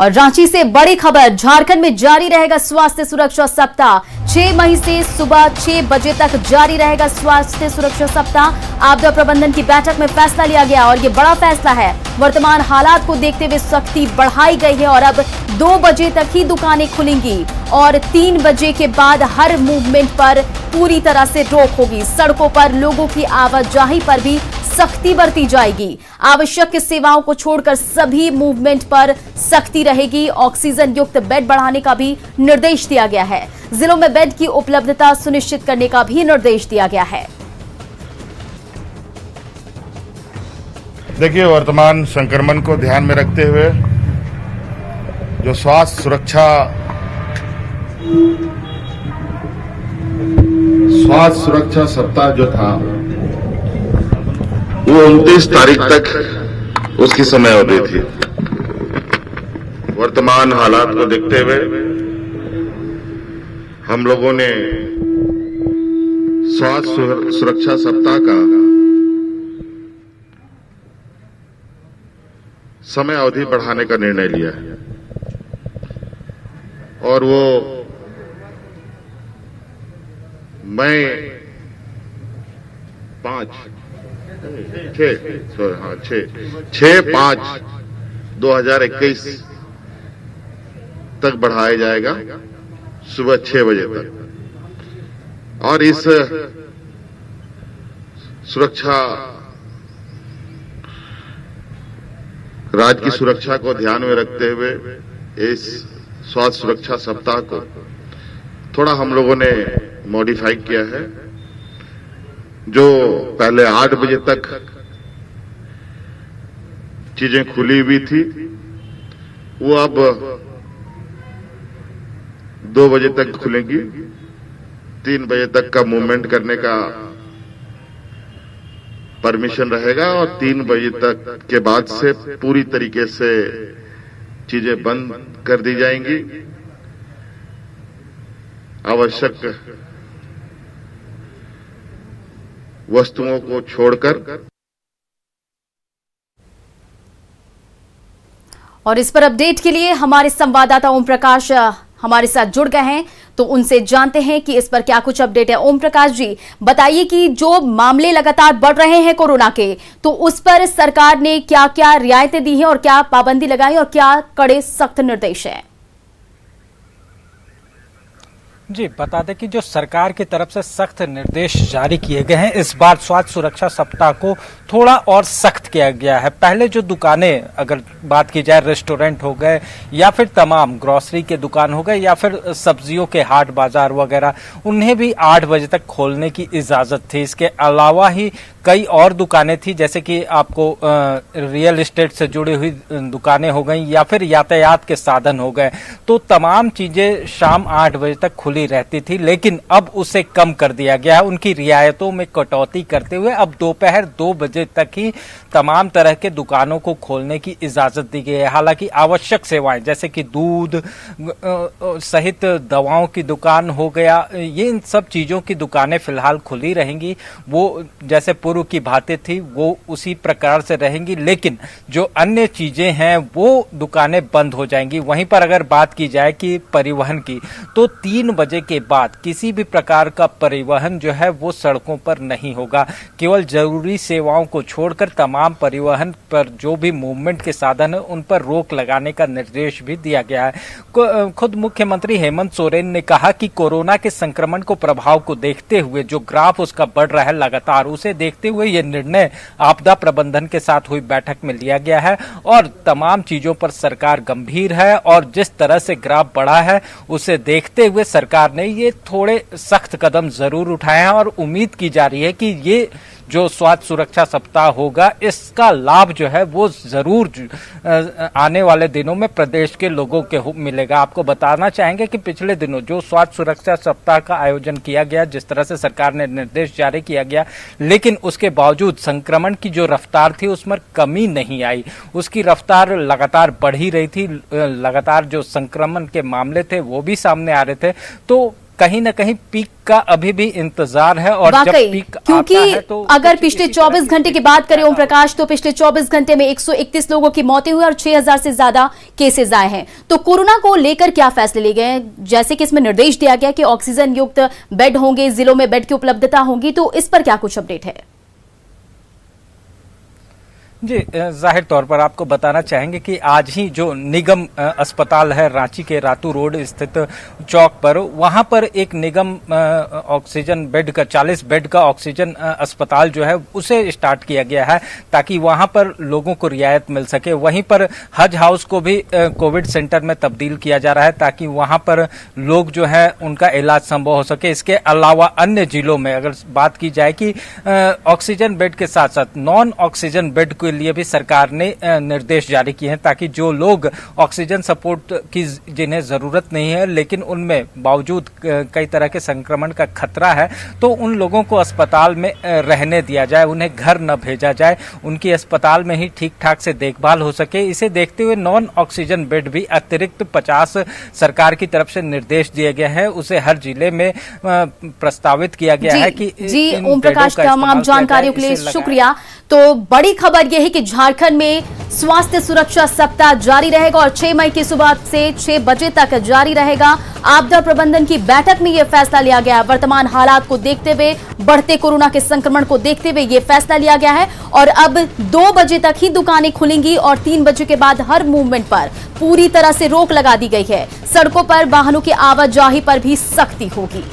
और रांची से बड़ी खबर, झारखंड में जारी रहेगा स्वास्थ्य सुरक्षा सप्ताह। 6 मई से सुबह 6 बजे तक जारी रहेगा स्वास्थ्य सुरक्षा सप्ताह। आपदा प्रबंधन की बैठक में फैसला लिया गया और ये बड़ा फैसला है। वर्तमान हालात को देखते हुए सख्ती बढ़ाई गई है और अब 2 बजे तक ही दुकानें खुलेंगी और 3 बजे के बाद हर मूवमेंट पर पूरी तरह से रोक होगी। सड़कों पर लोगों की आवाजाही पर भी सख्ती बरती जाएगी। आवश्यक सेवाओं को छोड़कर सभी मूवमेंट पर सख्ती रहेगी। ऑक्सीजन युक्त बेड बढ़ाने का भी निर्देश दिया गया है। जिलों में बेड की उपलब्धता सुनिश्चित करने का भी निर्देश दिया गया है। देखिए, वर्तमान संक्रमण को ध्यान में रखते हुए जो स्वास्थ्य सुरक्षा सप्ताह जो था वो 29 तारीख तक उसकी समय अवधि थी। वर्तमान हालात को देखते हुए हम लोगों ने स्वास्थ्य सुरक्षा सप्ताह का समय अवधि बढ़ाने का निर्णय लिया है और वो मई 6/5/2021 तक बढ़ाया जाएगा सुबह 6 बजे तक। और इस सुरक्षा राज्य की सुरक्षा को ध्यान में रखते हुए इस स्वास्थ्य सुरक्षा सप्ताह को थोड़ा हम लोगों ने मॉडिफाई किया है। जो पहले 8 बजे तक चीजें खुली हुई थी वो अब 2 बजे तक खुलेंगी। 3 बजे तक का मूवमेंट करने का परमिशन रहेगा और 3 बजे तक के बाद से पूरी तरीके से चीजें बंद कर दी जाएंगी। आवश्यक वस्तुओं को छोड़कर। और इस पर अपडेट के लिए हमारे संवाददाता ओम प्रकाश हमारे साथ जुड़ गए हैं, तो उनसे जानते हैं कि इस पर क्या कुछ अपडेट है। ओम प्रकाश जी, बताइए कि जो मामले लगातार बढ़ रहे हैं कोरोना के, तो उस पर सरकार ने क्या क्या रियायतें दी हैं और क्या पाबंदी लगाई और क्या कड़े सख्त निर्देश हैं? जी, बता दें कि जो सरकार की तरफ से सख्त निर्देश जारी किए गए हैं, इस बार स्वास्थ्य सुरक्षा सप्ताह को थोड़ा और सख्त किया गया है। पहले जो दुकानें, अगर बात की जाए, रेस्टोरेंट हो गए या फिर तमाम ग्रोसरी के दुकान हो गए या फिर सब्जियों के हाट बाजार वगैरह, उन्हें भी 8 बजे तक खोलने की इजाजत थी। इसके अलावा ही कई और दुकानें थी, जैसे कि आपको रियल एस्टेट से जुड़ी हुई दुकानें हो गई या फिर यातायात के साधन हो गए, तो तमाम चीजें शाम 8 बजे तक खुली रहती थी। लेकिन अब उसे कम कर दिया गया है। उनकी रियायतों में कटौती करते हुए अब दोपहर 2 बजे तक ही तमाम तरह के दुकानों को खोलने की इजाजत दी गई है। हालांकि आवश्यक सेवाएं जैसे कि दूध सहित दवाओं की दुकान हो गया, ये इन सब चीजों की दुकानें फिलहाल खुली रहेंगी। वो जैसे पूर्व की भांति थी वो उसी प्रकार से रहेंगी, लेकिन जो अन्य चीजें हैं वो दुकानें बंद हो जाएंगी। वहीं पर अगर बात की जाए कि परिवहन की, तो 3 बजे के बाद किसी भी प्रकार का परिवहन जो है वो सड़कों पर नहीं होगा। केवल जरूरी सेवाओं को छोड़कर तमाम परिवहन पर जो भी मूवमेंट के साधन है उन पर रोक लगाने का निर्देश भी दिया गया है। खुद मुख्यमंत्री हेमंत सोरेन ने कहा कि कोरोना के संक्रमण को प्रभाव को देखते हुए जो ग्राफ उसका बढ़ रहा है लगातार, उसे देखते हुए यह निर्णय आपदा प्रबंधन के साथ हुई बैठक में लिया गया है और तमाम चीजों पर सरकार गंभीर है और जिस तरह से ग्राफ बढ़ा है उसे देखते हुए सरकार ने ये थोड़े सख्त कदम जरूर उठाए हैं और उम्मीद की जा रही है कि ये जो स्वास्थ्य सुरक्षा सप्ताह होगा इसका लाभ जो है वो जरूर आने वाले दिनों में प्रदेश के लोगों के मिलेगा। आपको बताना चाहेंगे कि पिछले दिनों जो स्वास्थ्य सुरक्षा सप्ताह का आयोजन किया गया, जिस तरह से सरकार ने निर्देश जारी किया गया, लेकिन उसके बावजूद संक्रमण की जो रफ्तार थी उसमें कमी नहीं आई। उसकी रफ्तार लगातार बढ़ ही रही थी। लगातार जो संक्रमण के मामले थे वो भी सामने आ रहे थे। तो कहीं ना कहीं पीक का अभी भी इंतजार है। और जब वाकई, पीक क्योंकि आता है तो अगर पिछले 24 घंटे की बात करें ओम प्रकाश, तो पिछले 24 घंटे में 131 लोगों की मौतें हुई और 6000 से ज्यादा केसेस आए हैं। तो कोरोना को लेकर क्या फैसले लिए गए हैं? जैसे कि इसमें निर्देश दिया गया कि ऑक्सीजन युक्त बेड होंगे, जिलों में बेड की उपलब्धता होगी, तो इस पर क्या कुछ अपडेट है? जी, जाहिर तौर पर आपको बताना चाहेंगे कि आज ही जो निगम अस्पताल है रांची के रातू रोड स्थित चौक पर, वहां पर एक निगम ऑक्सीजन बेड का 40 बेड का ऑक्सीजन अस्पताल जो है उसे स्टार्ट किया गया है ताकि वहां पर लोगों को रियायत मिल सके। वहीं पर हज हाउस को भी कोविड सेंटर में तब्दील किया जा रहा है ताकि वहां पर लोग जो है उनका इलाज संभव हो सके। इसके अलावा अन्य जिलों में अगर बात की जाए कि ऑक्सीजन बेड के साथ साथ नॉन ऑक्सीजन बेड के लिए भी सरकार ने निर्देश जारी किए हैं ताकि जो लोग ऑक्सीजन सपोर्ट की जिन्हें जरूरत नहीं है लेकिन उनमें बावजूद कई तरह के संक्रमण का खतरा है, तो उन लोगों को अस्पताल में रहने दिया जाए, उन्हें घर न भेजा जाए, उनकी अस्पताल में ही ठीक ठाक से देखभाल हो सके। इसे देखते हुए नॉन ऑक्सीजन बेड भी अतिरिक्त 50 सरकार की तरफ से निर्देश दिए गए हैं, उसे हर जिले में प्रस्तावित किया गया है कि जी ओम प्रकाश, तमाम जानकारियों के लिए शुक्रिया। तो बड़ी खबर यह है कि झारखंड में स्वास्थ्य सुरक्षा सप्ताह जारी रहेगा और 6 मई की सुबह से 6 बजे तक जारी रहेगा। आपदा प्रबंधन की बैठक में यह फैसला लिया गया है। वर्तमान हालात को देखते हुए, बढ़ते कोरोना के संक्रमण को देखते हुए यह फैसला लिया गया है और अब 2 बजे तक ही दुकानें खुलेंगी और 3 बजे के बाद हर मूवमेंट पर पूरी तरह से रोक लगा दी गई है। सड़कों पर वाहनों की आवाजाही पर भी सख्ती होगी।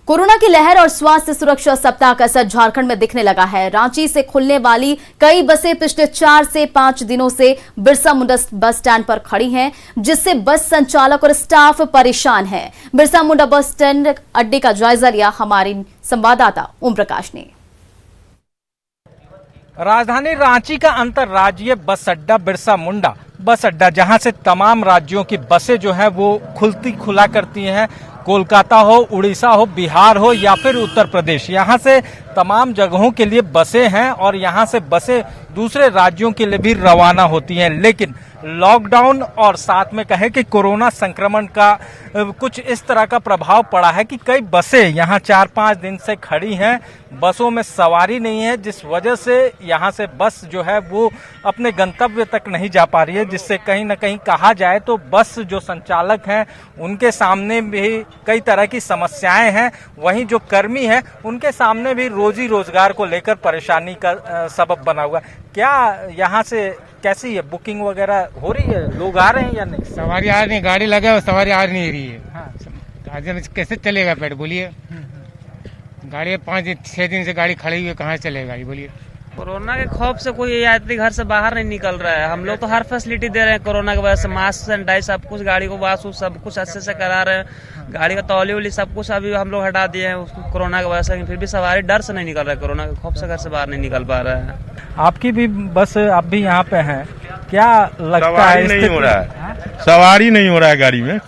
कोरोना की लहर और स्वास्थ्य सुरक्षा सप्ताह का असर झारखंड में दिखने लगा है। रांची से खुलने वाली कई बसें पिछले 4 से 5 दिनों से बिरसा मुंडा बस स्टैंड पर खड़ी हैं, जिससे बस संचालक और स्टाफ परेशान है। बिरसा मुंडा बस स्टैंड अड्डे का जायजा लिया हमारे संवाददाता ओम प्रकाश ने। राजधानी रांची का अंतर्राज्यीय बस अड्डा बिरसा मुंडा बस अड्डा, जहां से तमाम राज्यों की बसें जो है वो खुला करती हैं। कोलकाता हो, उड़ीसा हो, बिहार हो या फिर उत्तर प्रदेश, यहाँ से तमाम जगहों के लिए बसें हैं और यहाँ से बसें दूसरे राज्यों के लिए भी रवाना होती हैं। लेकिन लॉकडाउन और साथ में कहें कि कोरोना संक्रमण का कुछ इस तरह का प्रभाव पड़ा है कि कई बसें यहाँ 4-5 दिन से खड़ी हैं, बसों में सवारी नहीं है, जिस वजह से यहाँ से बस जो है वो अपने गंतव्य तक नहीं जा पा रही है, जिससे कहीं ना कहीं कहा जाए तो बस जो संचालक हैं उनके सामने भी कई तरह की समस्याएं हैं। वहीं जो कर्मी हैं उनके सामने भी रोजी रोजगार को लेकर परेशानी का सबब बना हुआ। क्या यहाँ से कैसी है बुकिंग वगैरह हो रही है, लोग आ रहे हैं या नहीं? सवारी आ रही, गाड़ी लगा है, सवारी आ नहीं रही है। हाँ, कैसे चलेगा पेट, बोलिए? गाड़ी 5-6 दिन से गाड़ी खड़ी हुई है, कहाँ चलेगा गाड़ी, बोलिए? कोरोना के खौफ से कोई यात्री घर से बाहर नहीं निकल रहा है। हम लोग तो हर फैसिलिटी दे रहे हैं कोरोना की वजह से, मास्क, सैनिटाइज, सब कुछ, गाड़ी को वाश सब कुछ अच्छे से करा रहे हैं। गाड़ी का तौली उली सब कुछ अभी हम लोग हटा दिए हैं कोरोना की वजह से, फिर भी सवारी डर से नहीं निकल रहा है, कोरोना के खौफ से घर से बाहर नहीं निकल पा रहा है। आपकी भी बस, आप भी यहाँ पे हैं, क्या लगता है? नहीं हो रहा है, सवारी नहीं हो रहा है गाड़ी में।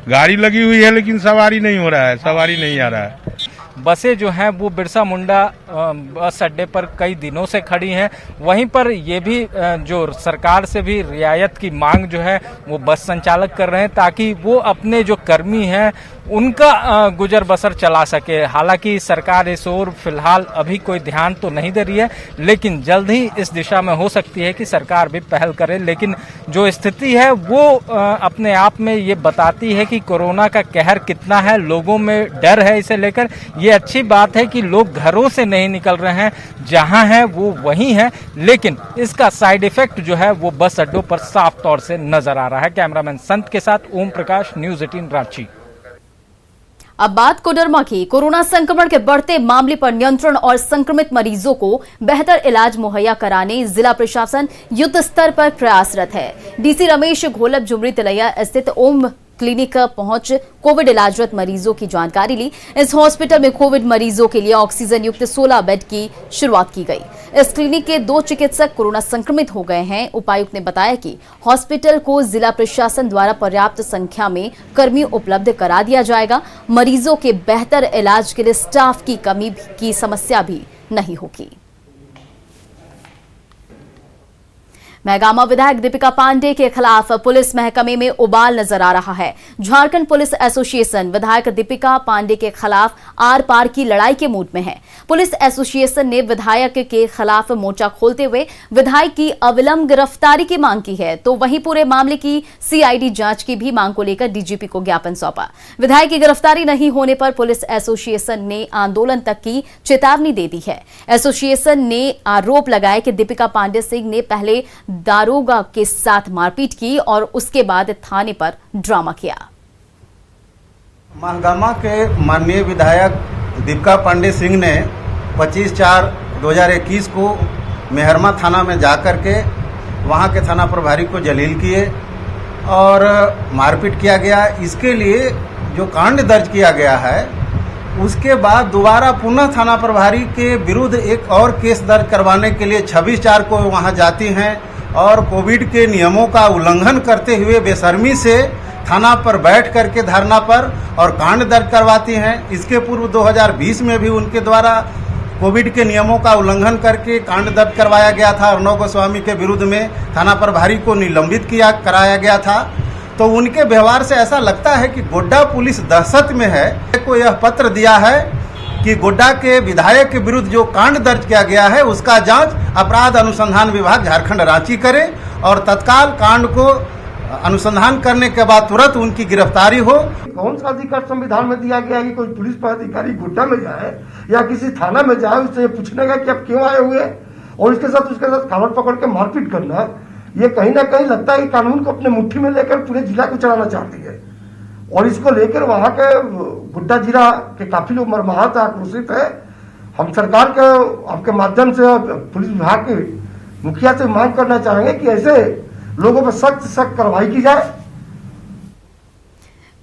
गाड़ी लगी हुई है लेकिन सवारी नहीं हो रहा है, सवारी नहीं आ रहा है। बसें जो हैं वो बिरसा मुंडा बस अड्डे पर कई दिनों से खड़ी हैं। वहीं पर ये भी जो सरकार से भी रियायत की मांग जो है वो बस संचालक कर रहे हैं ताकि वो अपने जो कर्मी हैं उनका गुजर बसर चला सके। हालांकि सरकार इस ओर फिलहाल अभी कोई ध्यान तो नहीं दे रही है, लेकिन जल्द ही इस दिशा में हो सकती है कि सरकार भी पहल करे। लेकिन जो स्थिति है वो अपने आप में ये बताती है कि कोरोना का कहर कितना है, लोगों में डर है। इसे लेकर ये अच्छी बात है कि लोग घरों से नहीं निकल रहे हैं, जहां है वो वहीं है, लेकिन इसका साइड इफेक्ट जो है वो बस अड्डों पर साफ तौर से नजर आ रहा है। कैमरामैन संत के साथ ओम प्रकाश, न्यूज़ 18 रांची। अब बात कोडरमा की। कोरोना संक्रमण के बढ़ते मामले पर नियंत्रण और संक्रमित मरीजों को बेहतर इलाज मुहैया कराने जिला प्रशासन युद्ध स्तर पर प्रयासरत है। डीसी रमेश घोलप जुमरी तिलैया स्थित ओम क्लिनिक पहुंच कोविड इलाजरत मरीजों की जानकारी ली। इस हॉस्पिटल में कोविड मरीजों के लिए ऑक्सीजन युक्त 16 बेड की शुरुआत की गई। इस क्लिनिक के 2 चिकित्सक कोरोना संक्रमित हो गए हैं। उपायुक्त ने बताया कि हॉस्पिटल को जिला प्रशासन द्वारा पर्याप्त संख्या में कर्मी उपलब्ध करा दिया जाएगा। मरीजों के बेहतर इलाज के लिए स्टाफ की कमी की समस्या भी नहीं होगी। महगामा विधायक दीपिका पांडे के खिलाफ पुलिस महकमे में उबाल नजर आ रहा है। झारखंड पुलिस एसोसिएशन विधायक दीपिका पांडे के खिलाफ आर पार की लड़ाई के मूड में है। पुलिस एसोसिएशन ने विधायक के खिलाफ मोर्चा खोलते हुए विधायक की अविलंब गिरफ्तारी की मांग की है, तो वहीं पूरे मामले की सीआईडी जांच की भी मांग को लेकर डीजीपी को ज्ञापन सौंपा। विधायक की गिरफ्तारी नहीं होने पर पुलिस एसोसिएशन ने आंदोलन तक की चेतावनी दे दी है। एसोसिएशन ने आरोप लगाया कि दीपिका पांडे सिंह ने पहले दारोगा के साथ मारपीट की और उसके बाद थाने पर ड्रामा किया। महगामा के माननीय विधायक दीपिका पांडे सिंह ने 25/4/2021 को मेहरमा थाना में जाकर के वहां के थाना प्रभारी को जलील किए और मारपीट किया गया। इसके लिए जो कांड दर्ज किया गया है, उसके बाद दोबारा पुनः थाना प्रभारी के विरुद्ध एक और केस दर्ज करवाने के लिए 26/4 को वहां जाती हैं और कोविड के नियमों का उल्लंघन करते हुए बेशर्मी से थाना पर बैठ करके धरना पर और कांड दर्ज करवाती हैं। इसके पूर्व 2020 में भी उनके द्वारा कोविड के नियमों का उल्लंघन करके कांड दर्ज करवाया गया था। अर्णव गोस्वामी के विरुद्ध में थाना प्रभारी को निलंबित कराया गया था। तो उनके व्यवहार से ऐसा लगता है कि गोड्डा पुलिस दहशत में है। को यह पत्र दिया है कि गोड्डा के विधायक के विरुद्ध जो कांड दर्ज किया गया है उसका जांच अपराध अनुसंधान विभाग झारखंड रांची करे और तत्काल कांड को अनुसंधान करने के बाद तुरंत उनकी गिरफ्तारी हो। कौन सा अधिकार संविधान में दिया गया है कि कोई पुलिस पदाधिकारी गोड्डा में जाए या किसी थाना में जाए, उससे पूछने का कि आप क्यों आए हुए और उसके साथ कानून पकड़ के मारपीट करना, ये कहीं ना कहीं लगता है कि कानून को अपने मुट्ठी में लेकर पूरे जिला को चलाना चाहती है। और इसको लेकर वहां के गोड्डा जिला के काफी लोग मर्माहत आक्रोशित है। हम सरकार के आपके माध्यम से पुलिस विभाग के मुखिया से मांग करना चाहेंगे कि ऐसे लोगों पर सख्त कार्रवाई की जाए।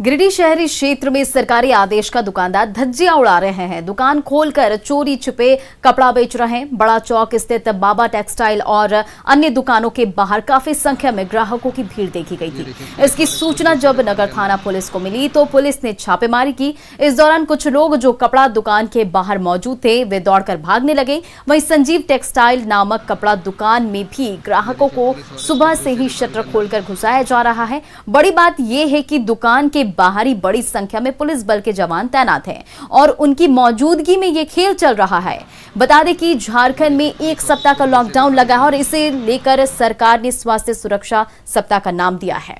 गिरिडीह शहरी क्षेत्र में सरकारी आदेश का दुकानदार धज्जियां उड़ा रहे हैं। दुकान खोलकर चोरी छिपे कपड़ा बेच रहे हैं। बड़ा चौक स्थित बाबा टेक्सटाइल और अन्य दुकानों के बाहर काफी संख्या में ग्राहकों की भीड़ देखी गई थी। इसकी सूचना जब नगर थाना पुलिस को मिली तो पुलिस ने छापेमारी की। इस दौरान कुछ लोग जो कपड़ा दुकान के बाहर मौजूद थे वे दौड़कर भागने लगे। वहीं संजीव टेक्सटाइल नामक कपड़ा दुकान में भी ग्राहकों को सुबह से ही शटर खोलकर घुसाया जा रहा है। बड़ी बात यह है कि दुकान के बाहरी बड़ी संख्या में पुलिस बल के जवान तैनात हैं और उनकी मौजूदगी में यह खेल चल रहा है। बता दें कि झारखंड में 1 सप्ताह का लॉकडाउन लगा है और इसे लेकर सरकार ने स्वास्थ्य सुरक्षा सप्ताह का नाम दिया है।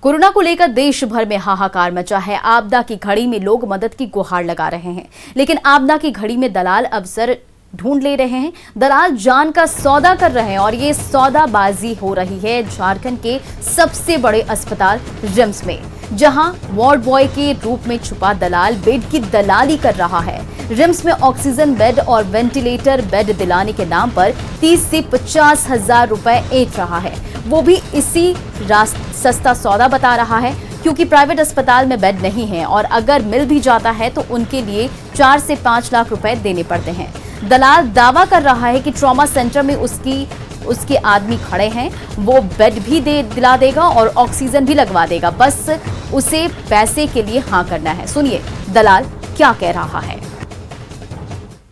कोरोना को लेकर देश भर में हाहाकार मचा है। आपदा की घड़ी में लोग मदद की गुहार लगा रहे हैं, लेकिन आपदा की घड़ी में दलाल अवसर ढूंढ ले रहे हैं। दलाल जान का सौदा कर रहे हैं और ये सौदाबाजी हो रही है झारखंड के सबसे बड़े अस्पताल रिम्स में, जहां वार्ड बॉय के रूप में छुपा दलाल बेड की दलाली कर रहा है। रिम्स में ऑक्सीजन बेड और वेंटिलेटर बेड दिलाने के नाम पर 30 से 50 हजार रुपए ऐंठ रहा है, वो भी इसी सस्ता सौदा बता रहा है, क्योंकि प्राइवेट अस्पताल में बेड नहीं है और अगर मिल भी जाता है तो उनके लिए 4 से 5 लाख रुपए देने पड़ते हैं। दलाल दावा कर रहा है कि ट्रॉमा सेंटर में उसके आदमी खड़े हैं, वो बेड भी दिला देगा और ऑक्सीजन भी लगवा देगा, बस उसे पैसे के लिए हाँ करना है। सुनिए दलाल क्या कह रहा है।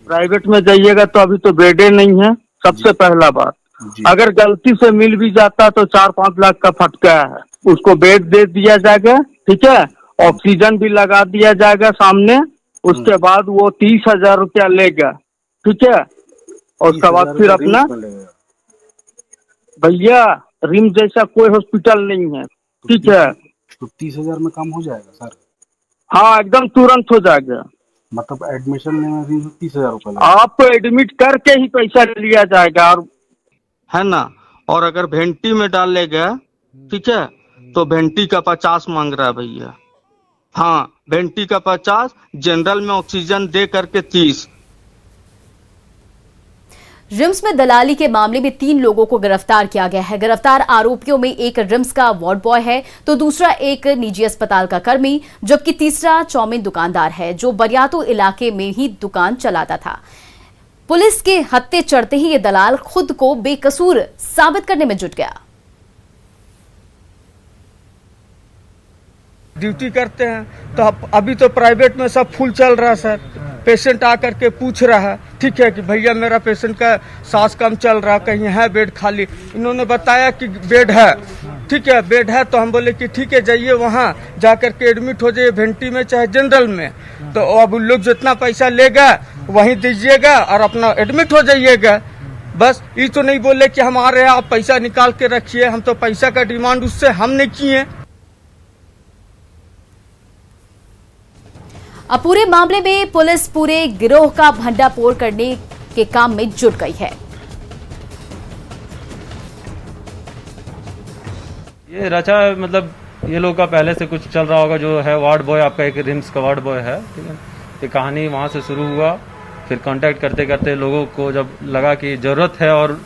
प्राइवेट में जाइएगा तो अभी तो बेडे नहीं है, सबसे पहला बात। अगर गलती से मिल भी जाता तो 4-5 लाख का फटका है, उसको बेड दे दिया जाएगा, ठीक है, ऑक्सीजन भी लगा दिया जाएगा सामने, उसके बाद वो 30,000 रुपया लेगा, ठीक है, और उसके बाद फिर अपना भैया रिम जैसा कोई हॉस्पिटल नहीं है, ठीक है। तो 30,000 में काम हो जाएगा सर? हाँ एकदम तुरंत हो जाएगा। मतलब एडमिशन में भी 30,000 रुपया आपको एडमिट करके ही पैसा लिया जाएगा, और है ना। और अगर भेंटी में डालेगा, ठीक है, तो भेंटी का 50 मांग रहा है भैया। हाँ भेंटी का 50, जनरल में ऑक्सीजन दे करके 30। रिम्स में दलाली के मामले में 3 लोगों को गिरफ्तार किया गया है। गिरफ्तार आरोपियों में एक रिम्स का वार्ड बॉय है तो दूसरा एक निजी अस्पताल का कर्मी, जबकि तीसरा चौमिन दुकानदार है जो बरियातू इलाके में ही दुकान चलाता था। पुलिस के हत्थे चढ़ते ही ये दलाल खुद को बेकसूर साबित करने में जुट गया। ड्यूटी करते हैं तो अभी तो प्राइवेट में सब फुल चल रहा है सर, पेशेंट आकर के पूछ रहा है, ठीक है कि भैया मेरा पेशेंट का सांस कम चल रहा, कहीं है बेड खाली। इन्होंने बताया कि बेड है, ठीक है बेड है, तो हम बोले कि ठीक है जाइए वहाँ जाकर के एडमिट हो जाइए, वेंटी में चाहे जनरल में। तो अब उन लोग जितना पैसा लेगा वहीं दीजिएगा और अपना एडमिट हो जाइएगा। बस ये तो नहीं बोले कि हम आ रहे हैं आप पैसा निकाल के रखिए, हम तो पैसा का डिमांड उससे हमने किए। अब पूरे मामले में पुलिस पूरे गिरोह का भंडाफोड़ करने के काम में जुट गई है। ये रचा मतलब ये लोग का पहले से कुछ चल रहा होगा, जो है वार्ड बॉय, आपका एक रिम्स का वार्ड बॉय है, ठीक है। ये कहानी वहाँ से शुरू हुआ, फिर कांटेक्ट करते करते लोगों को जब लगा कि ज़रूरत है और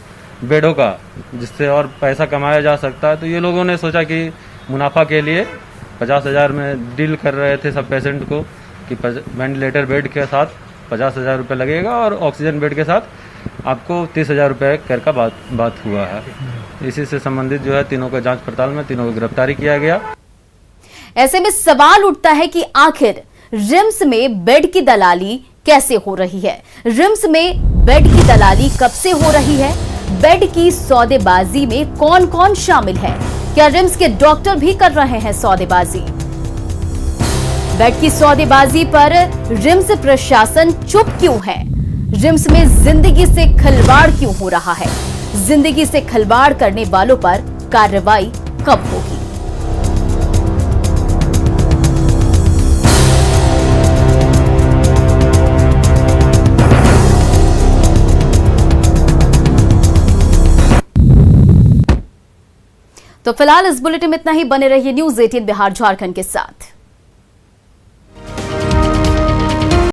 बेडों का जिससे और पैसा कमाया जा सकता है, तो ये लोगों ने सोचा कि मुनाफा के लिए 50,000 में डील कर रहे थे सब पेशेंट को कि वेंटिलेटर बेड के साथ 50,000 रुपये लगेगा और ऑक्सीजन बेड के साथ आपको 30,000 रुपये कर का बात हुआ है। इसी से संबंधित जो है तीनों को जांच पड़ताल में तीनों को गिरफ्तारी किया गया। ऐसे में सवाल उठता है कि आखिर रिम्स में बेड की दलाली कैसे हो रही है? रिम्स में बेड की दलाली कब से हो रही है? बेड की सौदेबाजी में कौन कौन शामिल है? क्या रिम्स के डॉक्टर भी कर रहे हैं सौदेबाजी? बेड की सौदेबाजी पर रिम्स प्रशासन चुप क्यों है? रिम्स में जिंदगी से खिलवाड़ क्यों हो रहा है? जिंदगी से खिलवाड़ करने वालों पर कार्रवाई कब होगी? तो फिलहाल इस बुलेटिन में इतना ही। बने रहिए न्यूज़ 18 बिहार झारखंड के साथ।